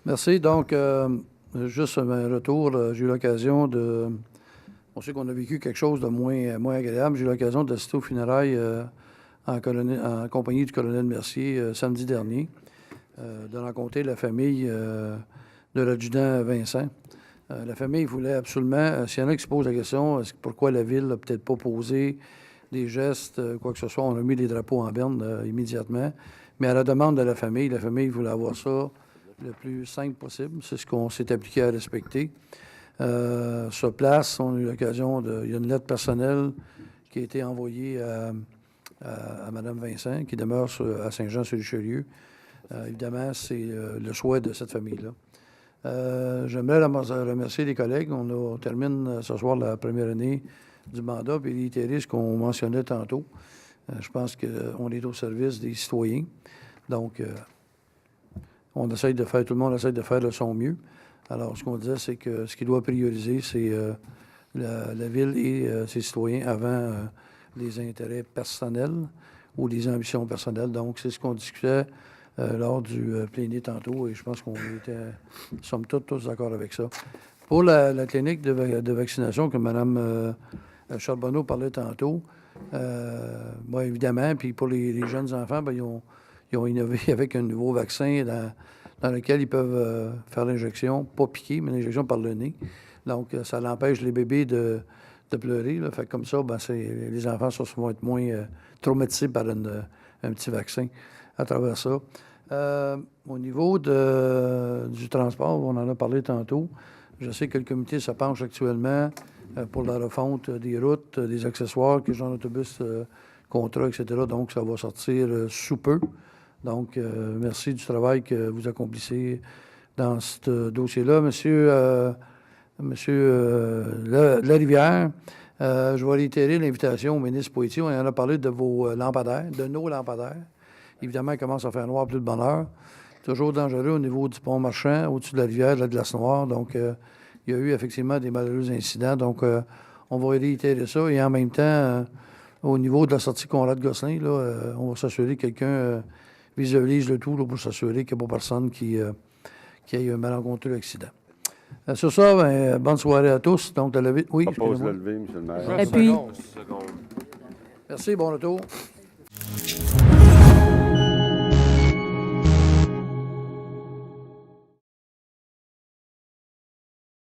Merci. Donc, juste un retour, j'ai eu l'occasion de... On sait qu'on a vécu quelque chose de moins agréable. J'ai eu l'occasion d'assister aux funérailles en compagnie du colonel Mercier samedi dernier, de rencontrer la famille de l'adjudant Vincent. La famille voulait absolument, s'il y en a qui se posent la question, pourquoi la Ville n'a peut-être pas posé des gestes, quoi que ce soit, on a mis les drapeaux en berne immédiatement. Mais à la demande de la famille voulait avoir ça le plus simple possible. C'est ce qu'on s'est appliqué à respecter. Sur place, on a eu l'occasion de... Il y a une lettre personnelle qui a été envoyée à Mme Vincent, qui demeure à Saint-Jean-sur-Richelieu. Évidemment, c'est le souhait de cette famille-là. J'aimerais remercier les collègues. On termine ce soir la première année du mandat, puis réitérer ce qu'on mentionnait tantôt. Je pense qu'on est au service des citoyens. Donc, tout le monde essaie de faire de son mieux. Alors, ce qu'on disait, c'est que ce qui doit prioriser, c'est la Ville et ses citoyens avant les intérêts personnels ou les ambitions personnelles. Donc, c'est ce qu'on discutait lors du plénier tantôt, et je pense qu'on était, somme toute, tous d'accord avec ça. Pour la clinique de vaccination que Mme Charbonneau parlait tantôt, évidemment, puis pour les jeunes enfants, ils ont innové avec un nouveau vaccin dans lequel ils peuvent faire l'injection, pas piquer, mais l'injection par le nez. Donc, ça l'empêche les bébés de pleurer. Là. Fait que comme ça, les enfants vont être moins traumatisés par un petit vaccin à travers ça. Au niveau du transport, on en a parlé tantôt. Je sais que le comité se penche actuellement pour la refonte des routes, des accessoires, que genre d'autobus, contrat, etc. Donc, ça va sortir sous peu. Donc, merci du travail que vous accomplissez dans ce dossier-là. Monsieur Larivière, je vais réitérer l'invitation au ministre Poitiers. On en a parlé de vos lampadaires, de nos lampadaires. Évidemment, il commence à faire noir plus de bonne heure. Toujours dangereux au niveau du pont marchand, au-dessus de la rivière, de la glace noire. Donc, il y a eu effectivement des malheureux incidents. Donc, on va réitérer ça. Et en même temps, au niveau de la sortie Conrad-Gosselin, là, on va s'assurer que quelqu'un visualise le tout là, pour s'assurer qu'il n'y a pas personne qui ait un malencontreux accident. Sur ça, bonne soirée à tous. Donc, de lever. Oui, je propose de lever, M. le maire. Et puis... Merci, bon retour.